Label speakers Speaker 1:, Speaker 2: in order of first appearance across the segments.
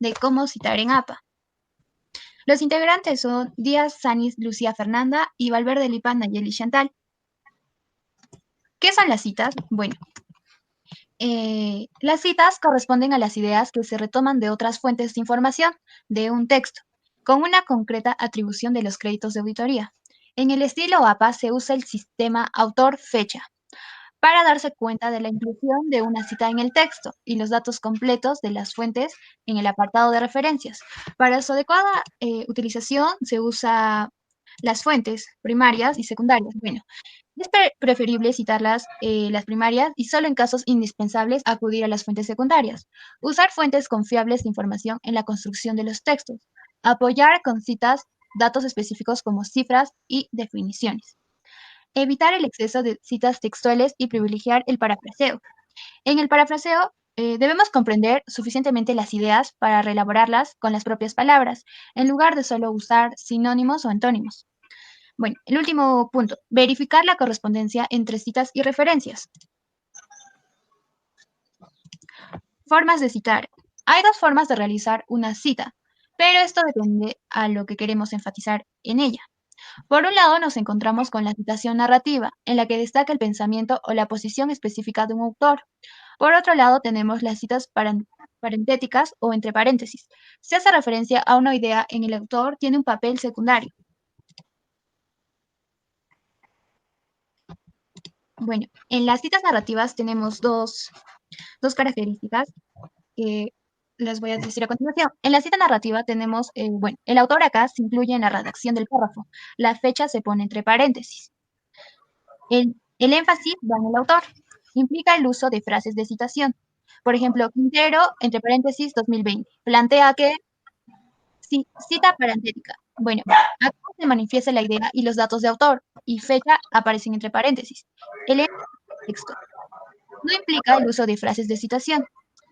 Speaker 1: de cómo citar en APA. Los integrantes son Díaz, Sanis, Lucía Fernanda y Valverde Lipa, Nayeli Chantal. ¿Qué son las citas? Bueno, las citas corresponden a las ideas que se retoman de otras fuentes de información de un texto, con una concreta atribución de los créditos de auditoría. En el estilo APA se usa el sistema autor-fecha para darse cuenta de la inclusión de una cita en el texto y los datos completos de las fuentes en el apartado de referencias. Para su adecuada utilización se usa las fuentes primarias y secundarias. Bueno, es preferible citar las primarias y solo en casos indispensables acudir a las fuentes secundarias. Usar fuentes confiables de información en la construcción de los textos. Apoyar con citas datos específicos como cifras y definiciones. Evitar el exceso de citas textuales y privilegiar el parafraseo. En el parafraseo debemos comprender suficientemente las ideas para reelaborarlas con las propias palabras, en lugar de solo usar sinónimos o antónimos. Bueno, el último punto, verificar la correspondencia entre citas y referencias. Formas de citar. Hay dos formas de realizar una cita, pero esto depende a lo que queremos enfatizar en ella. Por un lado, nos encontramos con la citación narrativa, en la que destaca el pensamiento o la posición específica de un autor. Por otro lado, tenemos las citas parentéticas o entre paréntesis. Se hace referencia a una idea en el autor tiene un papel secundario. Bueno, en las citas narrativas tenemos dos características que les voy a decir a continuación. En la cita narrativa tenemos, bueno, el autor acá se incluye en la redacción del párrafo. La fecha se pone entre paréntesis. El énfasis va en el autor. Implica el uso de frases de citación. Por ejemplo, Quintero, entre paréntesis, 2020. Plantea que, cita parentética. Bueno, acá se manifiesta la idea y los datos de autor, y fecha aparecen entre paréntesis. El énfasis del texto no implica el uso de frases de citación.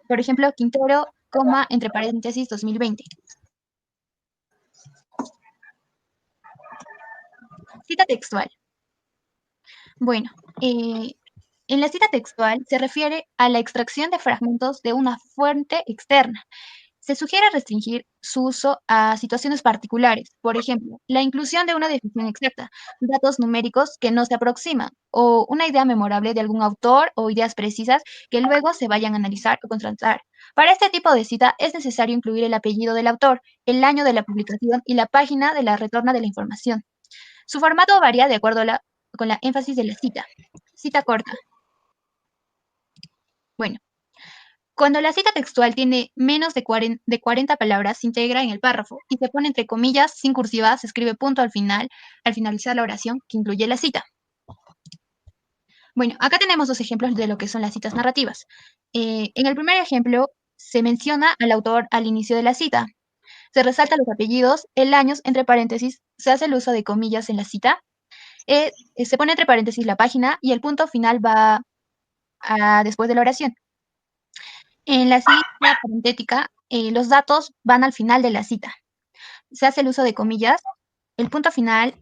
Speaker 1: Por ejemplo, Quintero, coma, entre paréntesis, 2020. Cita textual. Bueno, en la cita textual se refiere a la extracción de fragmentos de una fuente externa. Se sugiere restringir su uso a situaciones particulares, por ejemplo, la inclusión de una definición exacta, datos numéricos que no se aproximan, o una idea memorable de algún autor o ideas precisas que luego se vayan a analizar o contrastar. Para este tipo de cita es necesario incluir el apellido del autor, el año de la publicación y la página de la retorna de la información. Su formato varía de acuerdo con la énfasis de la cita. Cita corta. Bueno, cuando la cita textual tiene menos de 40 palabras, se integra en el párrafo y se pone entre comillas, sin cursiva, se escribe punto al final, al finalizar la oración que incluye la cita. Bueno, acá tenemos dos ejemplos de lo que son las citas narrativas. En el primer ejemplo, se menciona al autor al inicio de la cita. Se resaltan los apellidos, el año, entre paréntesis, se hace el uso de comillas en la cita, se pone entre paréntesis la página y el punto final va después de la oración. En la cita parentética, los datos van al final de la cita. Se hace el uso de comillas, el punto final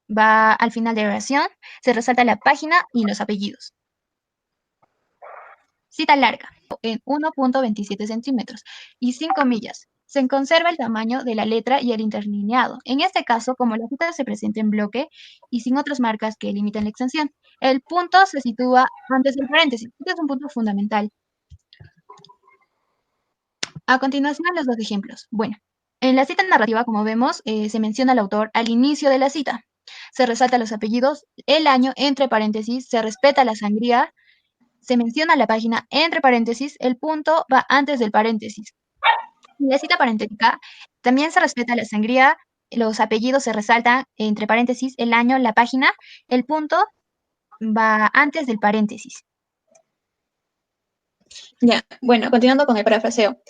Speaker 1: va al final de la oración, se resalta la página y los apellidos. Cita larga, en 1.27 centímetros y sin comillas. Se conserva el tamaño de la letra y el interlineado. En este caso, como la cita se presenta en bloque y sin otras marcas que limiten la extensión, el punto se sitúa antes del paréntesis. Este es un punto fundamental. A continuación, los dos ejemplos. Bueno, en la cita narrativa, como vemos, se menciona al autor al inicio de la cita. Se resaltan los apellidos, el año entre paréntesis, se respeta la sangría, se menciona la página entre paréntesis, el punto va antes del paréntesis. En la cita parentética también se respeta la sangría, los apellidos se resaltan entre paréntesis, el año, la página, el punto va antes del paréntesis.
Speaker 2: Ya, bueno, continuando con el parafraseo.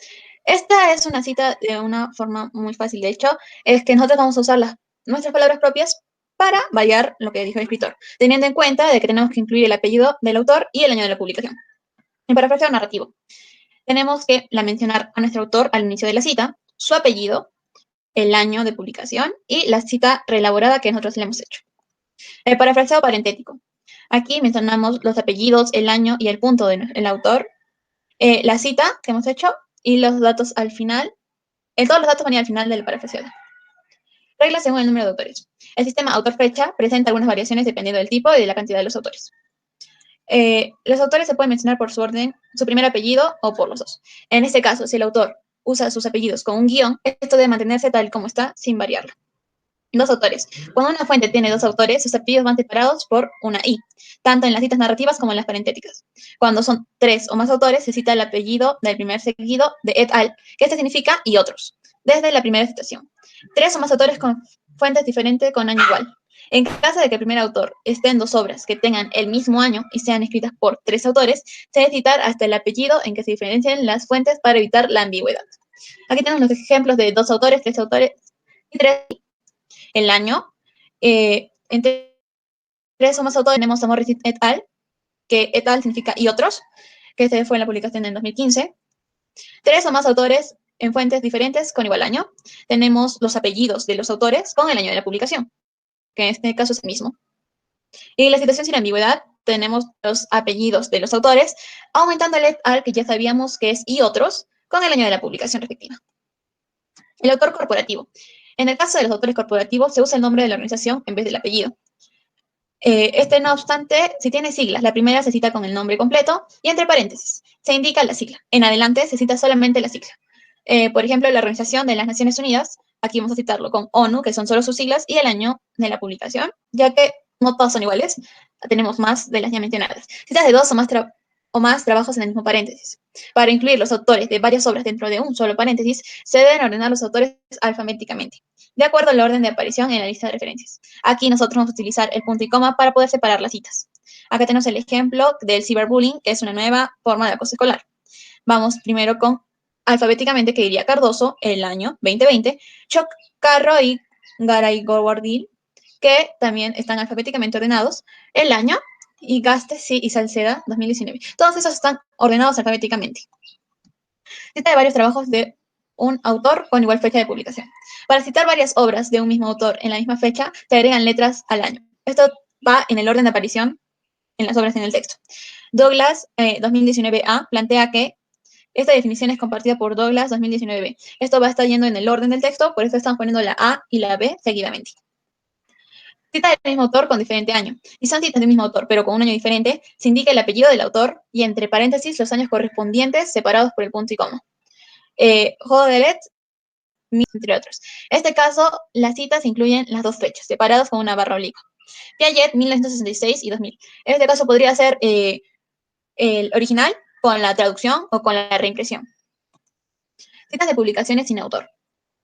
Speaker 2: Esta es una cita de una forma muy fácil. De hecho, es que nosotros vamos a usar nuestras palabras propias para variar lo que dijo el escritor, teniendo en cuenta de que tenemos que incluir el apellido del autor y el año de la publicación. En parafraseo narrativo, tenemos que mencionar a nuestro autor al inicio de la cita, su apellido, el año de publicación y la cita reelaborada que nosotros le hemos hecho. El parafraseo parentético. Aquí mencionamos los apellidos, el año y el punto del autor, la cita que hemos hecho y los datos al final Todos los datos van a ir al final del parafraseado. Reglas según el número de autores. El sistema autor-fecha presenta algunas variaciones dependiendo del tipo y de la cantidad de los autores. Los autores se pueden mencionar por su orden, su primer apellido o por los dos. En este caso, si el autor usa sus apellidos con un guión, esto debe mantenerse tal como está, sin variarlo. Dos autores. Cuando una fuente tiene dos autores, sus apellidos van separados por una I, tanto en las citas narrativas como en las parentéticas. Cuando son tres o más autores, se cita el apellido del primer seguido de et al, que este significa y otros, desde la primera citación. Tres o más autores con fuentes diferentes con año igual. En caso de que el primer autor esté en dos obras que tengan el mismo año y sean escritas por tres autores, se debe citar hasta el apellido en que se diferencien las fuentes para evitar la ambigüedad. Aquí tenemos los ejemplos de dos autores, tres autores y tres. El año. Entre tres o más autores tenemos a Morris et al, que et al significa y otros, que este fue en la publicación en 2015. Tres o más autores en fuentes diferentes con igual año. Tenemos los apellidos de los autores con el año de la publicación, que en este caso es el mismo. Y la citación sin ambigüedad, tenemos los apellidos de los autores, aumentando el et al, que ya sabíamos que es y otros, con el año de la publicación respectiva. El autor corporativo. En el caso de los autores corporativos, se usa el nombre de la organización en vez del apellido. No obstante, si tiene siglas, la primera se cita con el nombre completo y entre paréntesis se indica la sigla. En adelante se cita solamente la sigla. Por ejemplo, la Organización de las Naciones Unidas, aquí vamos a citarlo con ONU, que son solo sus siglas, y el año de la publicación, ya que no todas son iguales, tenemos más de las ya mencionadas. Citas de dos o más trabajos en el mismo paréntesis. Para incluir los autores de varias obras dentro de un solo paréntesis, se deben ordenar los autores alfabéticamente, de acuerdo al orden de aparición en la lista de referencias. Aquí nosotros vamos a utilizar el punto y coma para poder separar las citas. Acá tenemos el ejemplo del ciberbullying, que es una nueva forma de acoso escolar. Vamos primero con alfabéticamente, que diría Cardoso, el año 2020, Choc, Carro y Garay Gowardil, que también están alfabéticamente ordenados, el año, y Gaste, sí, y Salceda, 2019. Todos esos están ordenados alfabéticamente. Cita de varios trabajos de un autor con igual fecha de publicación. Para citar varias obras de un mismo autor en la misma fecha, se agregan letras al año. Esto va en el orden de aparición en las obras en el texto. Douglas, 2019A, plantea que esta definición es compartida por Douglas 2019b. Esto va a estar yendo en el orden del texto, por eso están poniendo la A y la B seguidamente. Cita del mismo autor con diferente año. Si son citas del mismo autor, pero con un año diferente, se indica el apellido del autor y entre paréntesis los años correspondientes separados por el punto y coma. Jodelet, entre otros. En este caso, las citas incluyen las dos fechas, separadas con una barra oblicua. Piaget, 1966 y 2000. En este caso podría ser el original con la traducción o con la reimpresión. Citas de publicaciones sin autor.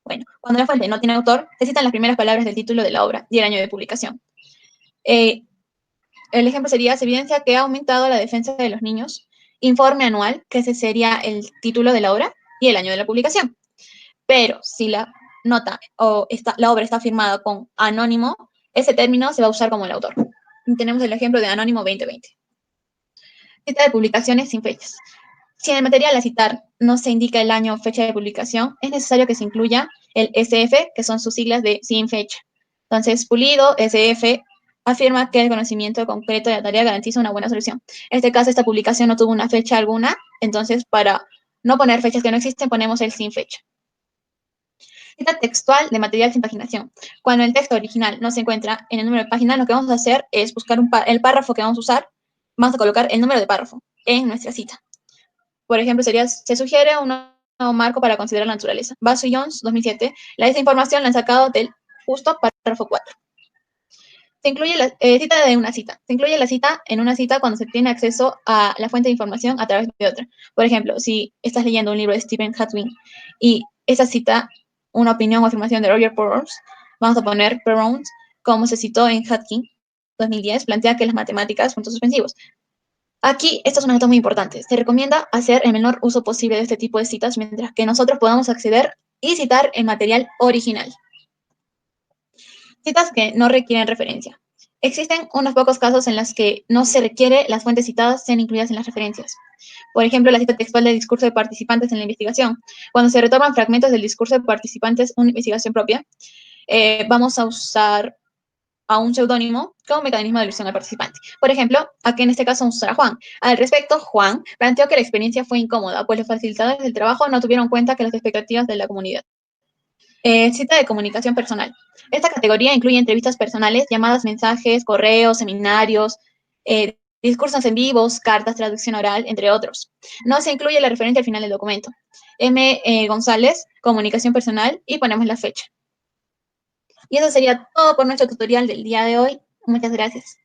Speaker 2: Bueno, cuando la fuente no tiene autor, se citan las primeras palabras del título de la obra y el año de publicación. El ejemplo sería: se evidencia que ha aumentado la defensa de los niños. Informe anual, que ese sería el título de la obra y el año de la publicación. Pero si la nota o la obra está firmada con anónimo, ese término se va a usar como el autor. Y tenemos el ejemplo de Anónimo 2020. Cita de publicaciones sin fechas. Si en el material a citar no se indica el año o fecha de publicación, es necesario que se incluya el SF, que son sus siglas de sin fecha. Entonces, Pulido, SF, afirma que el conocimiento concreto de la tarea garantiza una buena solución. En este caso, esta publicación no tuvo una fecha alguna, entonces para no poner fechas que no existen, ponemos el sin fecha. Cita textual de material sin paginación. Cuando el texto original no se encuentra en el número de página, lo que vamos a hacer es buscar el párrafo que vamos a usar, vamos a colocar el número de párrafo en nuestra cita. Por ejemplo, se sugiere un nuevo marco para considerar la naturaleza. Basso y Jones, 2007. Esta información la han sacado del justo párrafo 4. Se incluye la cita de una cita. Se incluye la cita en una cita cuando se tiene acceso a la fuente de información a través de otra. Por ejemplo, si estás leyendo un libro de Stephen Hawking y esa cita una opinión o afirmación de Roger Penrose, vamos a poner Penrose, como se citó en Hawking 2010, plantea que las matemáticas, puntos suspensivos. Aquí, esta es una nota muy importante. Se recomienda hacer el menor uso posible de este tipo de citas mientras que nosotros podamos acceder y citar el material original. Citas que no requieren referencia. Existen unos pocos casos en los que no se requiere las fuentes citadas sean incluidas en las referencias. Por ejemplo, la cita textual del discurso de participantes en la investigación. Cuando se retoman fragmentos del discurso de participantes en una investigación propia, vamos a usar a un seudónimo como mecanismo de elección al participante. Por ejemplo, aquí en este caso vamos a usar a Juan. Al respecto, Juan planteó que la experiencia fue incómoda, pues los facilitadores del trabajo no tuvieron en cuenta que las expectativas de la comunidad. Cita de comunicación personal. Esta categoría incluye entrevistas personales, llamadas, mensajes, correos, seminarios, discursos en vivos, cartas, traducción oral, entre otros. No se incluye la referencia al final del documento. M. González, comunicación personal, y ponemos la fecha. Y eso sería todo por nuestro tutorial del día de hoy. Muchas gracias.